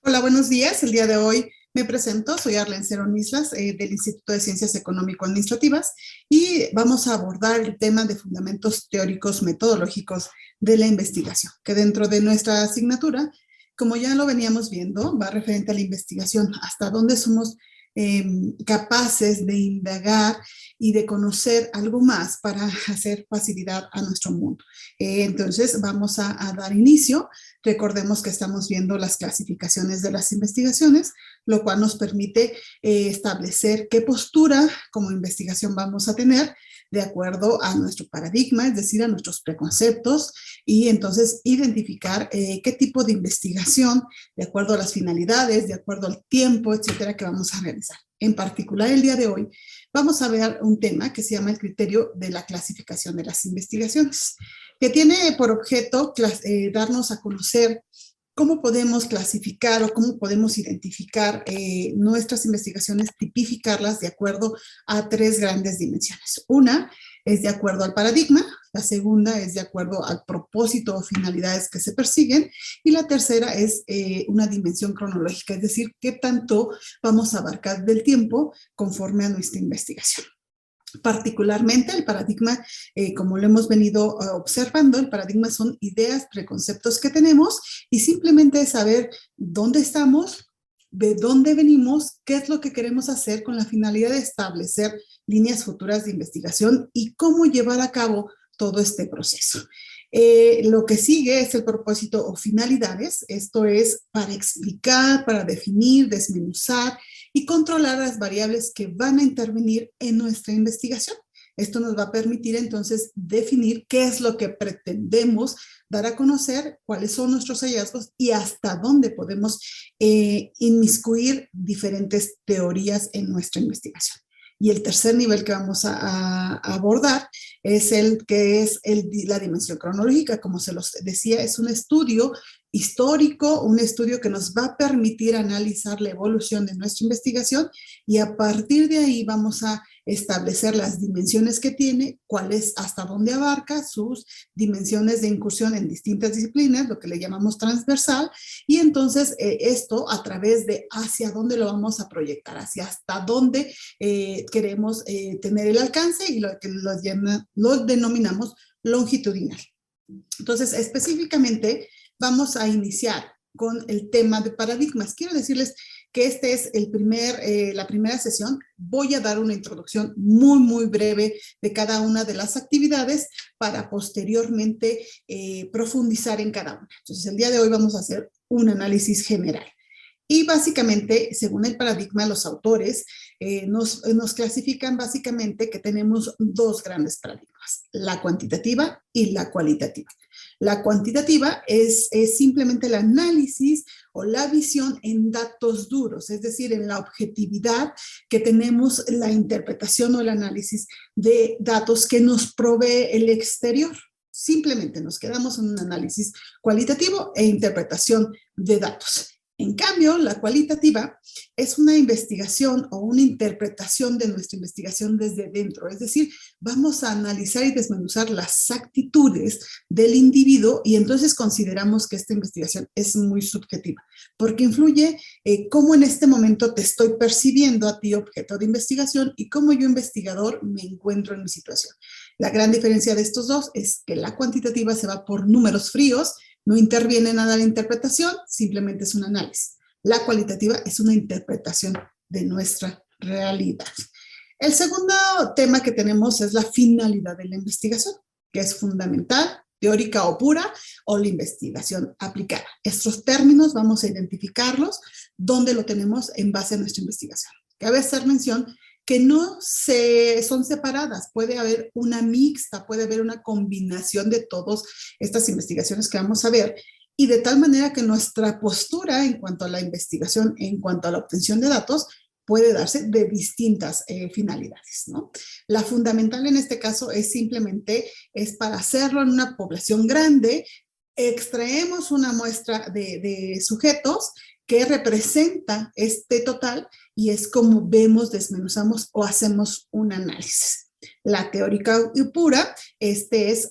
Hola, buenos días. El día de hoy me presento, soy Arlen Cerón Islas del Instituto de Ciencias Económico-Administrativas y vamos a abordar el tema de fundamentos teóricos metodológicos de la investigación, que dentro de nuestra asignatura, como ya lo veníamos viendo, va referente a la investigación, hasta dónde somos capaces de indagar y de conocer algo más para hacer facilidad a nuestro mundo. Entonces, vamos a dar inicio. Recordemos que estamos viendo las clasificaciones de las investigaciones, lo cual nos permite establecer qué postura como investigación vamos a tener de acuerdo a nuestro paradigma, es decir, a nuestros preconceptos, y entonces identificar qué tipo de investigación, de acuerdo a las finalidades, de acuerdo al tiempo, etcétera, que vamos a realizar. En particular, el día de hoy vamos a ver un tema que se llama el criterio de la clasificación de las investigaciones, que tiene por objeto darnos a conocer cómo podemos clasificar o cómo podemos identificar nuestras investigaciones, tipificarlas de acuerdo a tres grandes dimensiones. Una es de acuerdo al paradigma, la segunda es de acuerdo al propósito o finalidades que se persiguen, y la tercera es una dimensión cronológica, es decir, qué tanto vamos a abarcar del tiempo conforme a nuestra investigación. Particularmente el paradigma, como lo hemos venido observando, el paradigma son ideas, preconceptos que tenemos y simplemente saber dónde estamos, de dónde venimos, qué es lo que queremos hacer con la finalidad de establecer líneas futuras de investigación y cómo llevar a cabo todo este proceso. Lo que sigue es el propósito o finalidades, esto es para explicar, para definir, desmenuzar y controlar las variables que van a intervenir en nuestra investigación. Esto nos va a permitir entonces definir qué es lo que pretendemos dar a conocer, cuáles son nuestros hallazgos y hasta dónde podemos inmiscuir diferentes teorías en nuestra investigación. Y el tercer nivel que vamos a abordar es el que es la dimensión cronológica. Como se los decía, es un estudio histórico, un estudio que nos va a permitir analizar la evolución de nuestra investigación y a partir de ahí vamos a establecer las dimensiones que tiene, cuáles, hasta dónde abarca, sus dimensiones de incursión en distintas disciplinas, lo que le llamamos transversal, y entonces esto a través de hacia dónde lo vamos a proyectar, hacia hasta dónde queremos tener el alcance y lo que lo denominamos longitudinal. Entonces, específicamente, vamos a iniciar con el tema de paradigmas. Quiero decirles que este es la primera sesión. Voy a dar una introducción muy breve de cada una de las actividades para posteriormente profundizar en cada una. Entonces, el día de hoy vamos a hacer un análisis general. Y básicamente, según el paradigma, los autores nos clasifican básicamente que tenemos dos grandes paradigmas, la cuantitativa y la cualitativa. La cuantitativa es simplemente el análisis o la visión en datos duros, es decir, en la objetividad que tenemos la interpretación o el análisis de datos que nos provee el exterior. Simplemente nos quedamos en un análisis cualitativo e interpretación de datos. En cambio, la cualitativa es una investigación o una interpretación de nuestra investigación desde dentro, es decir, vamos a analizar y desmenuzar las actitudes del individuo y entonces consideramos que esta investigación es muy subjetiva, porque influye cómo en este momento te estoy percibiendo a ti, objeto de investigación, y cómo yo, investigador, me encuentro en mi situación. La gran diferencia de estos dos es que la cuantitativa se va por números fríos, no interviene nada la interpretación, simplemente es un análisis. La cualitativa es una interpretación de nuestra realidad. El segundo tema que tenemos es la finalidad de la investigación, que es fundamental, teórica o pura, o la investigación aplicada. Estos términos vamos a identificarlos, dónde lo tenemos en base a nuestra investigación. Cabe hacer mención que no son separadas, puede haber una mixta, puede haber una combinación de todas estas investigaciones que vamos a ver, y de tal manera que nuestra postura en cuanto a la investigación, en cuanto a la obtención de datos, puede darse de distintas finalidades, ¿no? La fundamental en este caso es simplemente, es para hacerlo en una población grande, extraemos una muestra de sujetos que representa este total y es como vemos, desmenuzamos o hacemos un análisis. La teórica y pura,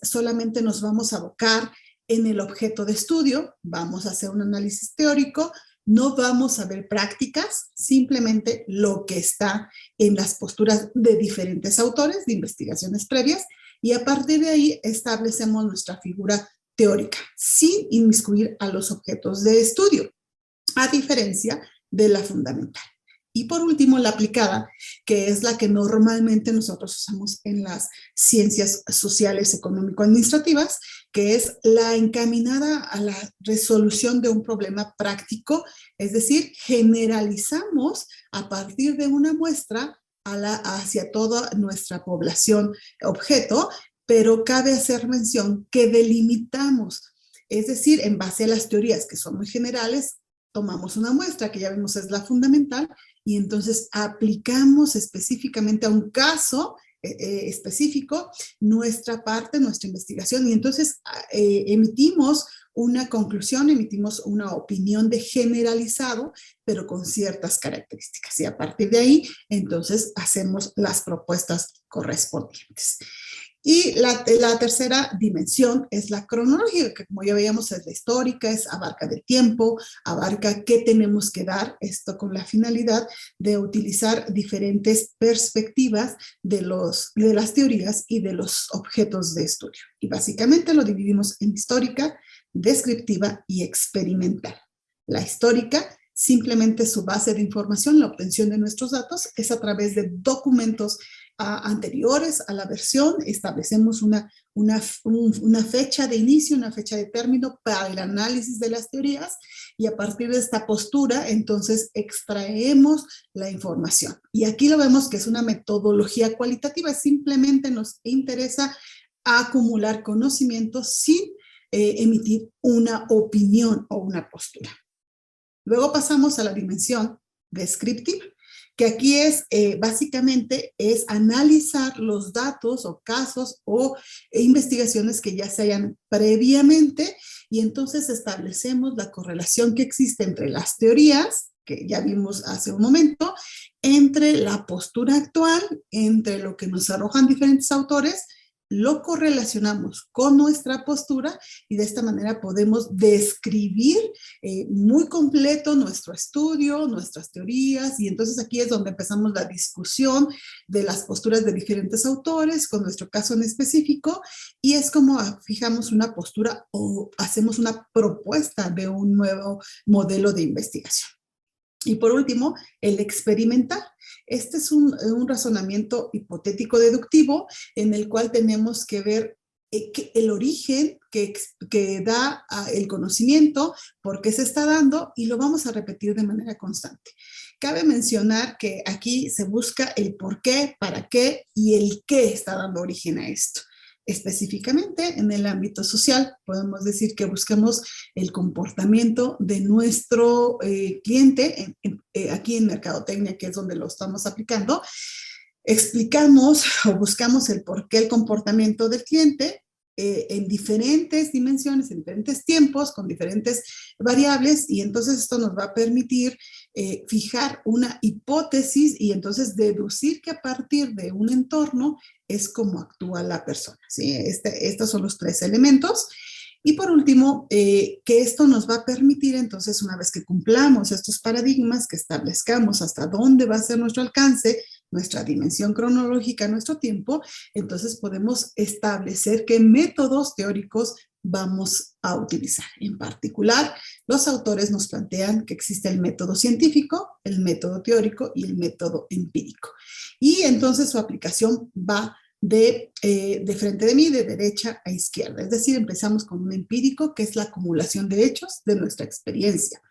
solamente nos vamos a abocar en el objeto de estudio, vamos a hacer un análisis teórico, No vamos a ver prácticas, simplemente lo que está en las posturas de diferentes autores de investigaciones previas, y a partir de ahí establecemos nuestra figura teórica, sin inmiscuir a los objetos de estudio, a diferencia de la fundamental. Y por último, la aplicada, que es la que normalmente nosotros usamos en las ciencias sociales, económico-administrativas, que es la encaminada a la resolución de un problema práctico, es decir, generalizamos a partir de una muestra hacia toda nuestra población objeto, pero cabe hacer mención que delimitamos, es decir, en base a las teorías que son muy generales, tomamos una muestra que ya vimos es la fundamental y entonces aplicamos específicamente a un caso específico nuestra parte, nuestra investigación, y entonces emitimos una conclusión, emitimos una opinión de generalizado, pero con ciertas características. Y a partir de ahí, entonces, hacemos las propuestas correspondientes. Y la tercera dimensión es la cronológica, que como ya veíamos es la histórica, abarca del tiempo, abarca qué tenemos que dar, esto con la finalidad de utilizar diferentes perspectivas de las teorías y de los objetos de estudio. Y básicamente lo dividimos en histórica, descriptiva y experimental. La histórica, simplemente su base de información, la obtención de nuestros datos, es a través de documentos anteriores a la versión. Establecemos una fecha de inicio, una fecha de término para el análisis de las teorías, y a partir de esta postura, entonces, extraemos la información. Y aquí lo vemos que es una metodología cualitativa, simplemente nos interesa acumular conocimientos sin emitir una opinión o una postura. Luego pasamos a la dimensión descriptiva, que aquí es básicamente es analizar los datos o casos o investigaciones que ya se hayan previamente, y entonces establecemos la correlación que existe entre las teorías, que ya vimos hace un momento, entre la postura actual, entre lo que nos arrojan diferentes autores, lo correlacionamos con nuestra postura y de esta manera podemos describir muy completo nuestro estudio, nuestras teorías, y entonces aquí es donde empezamos la discusión de las posturas de diferentes autores con nuestro caso en específico, y es como fijamos una postura o hacemos una propuesta de un nuevo modelo de investigación. Y por último, el experimental. Este es un razonamiento hipotético deductivo en el cual tenemos que ver el origen que da el conocimiento, por qué se está dando, y lo vamos a repetir de manera constante. Cabe mencionar que aquí se busca el por qué, para qué y el qué está dando origen a esto. Específicamente en el ámbito social, podemos decir que buscamos el comportamiento de nuestro cliente, aquí en mercadotecnia, que es donde lo estamos aplicando. Explicamos o buscamos el por qué el comportamiento del cliente en diferentes dimensiones, en diferentes tiempos, con diferentes variables, y entonces esto nos va a permitir fijar una hipótesis y entonces deducir que a partir de un entorno es como actúa la persona, ¿sí? Estos son los tres elementos. Y por último, que esto nos va a permitir entonces, una vez que cumplamos estos paradigmas, que establezcamos hasta dónde va a ser nuestro alcance, nuestra dimensión cronológica, nuestro tiempo, entonces podemos establecer qué métodos teóricos vamos a utilizar. En particular, los autores nos plantean que existe el método científico, el método teórico y el método empírico. Y entonces su aplicación va de frente de mí, de derecha a izquierda. Es decir, empezamos con un empírico, que es la acumulación de hechos de nuestra experiencia.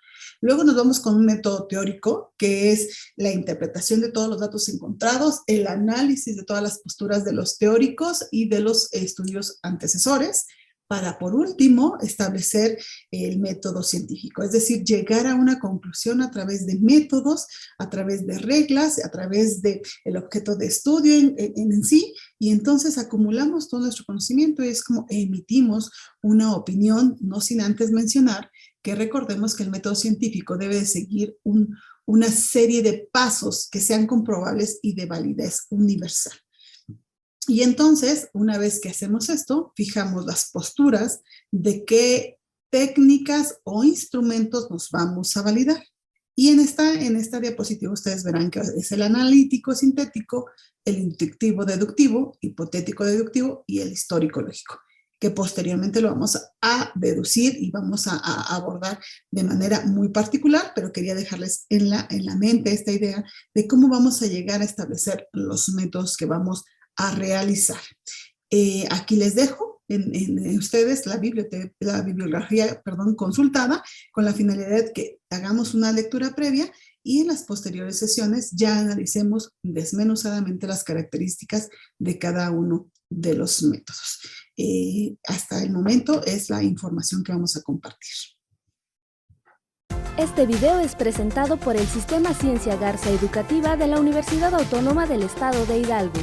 Luego nos vamos con un método teórico, que es la interpretación de todos los datos encontrados, el análisis de todas las posturas de los teóricos y de los estudios antecesores, para por último establecer el método científico, es decir, llegar a una conclusión a través de métodos, a través de reglas, a través del objeto de estudio en sí, y entonces acumulamos todo nuestro conocimiento y es como emitimos una opinión, no sin antes mencionar que recordemos que el método científico debe de seguir una serie de pasos que sean comprobables y de validez universal. Y entonces, una vez que hacemos esto, fijamos las posturas de qué técnicas o instrumentos nos vamos a validar. Y en esta diapositiva ustedes verán que es el analítico sintético, el inductivo deductivo, hipotético deductivo y el histórico lógico, que posteriormente lo vamos a deducir y vamos a abordar de manera muy particular, pero quería dejarles en la mente esta idea de cómo vamos a llegar a establecer los métodos que vamos a realizar. Aquí les dejo en ustedes la bibliografía consultada con la finalidad de que hagamos una lectura previa y en las posteriores sesiones ya analicemos desmenuzadamente las características de cada uno de los métodos. Hasta el momento es la información que vamos a compartir. Este video es presentado por el Sistema Ciencia Garza Educativa de la Universidad Autónoma del Estado de Hidalgo.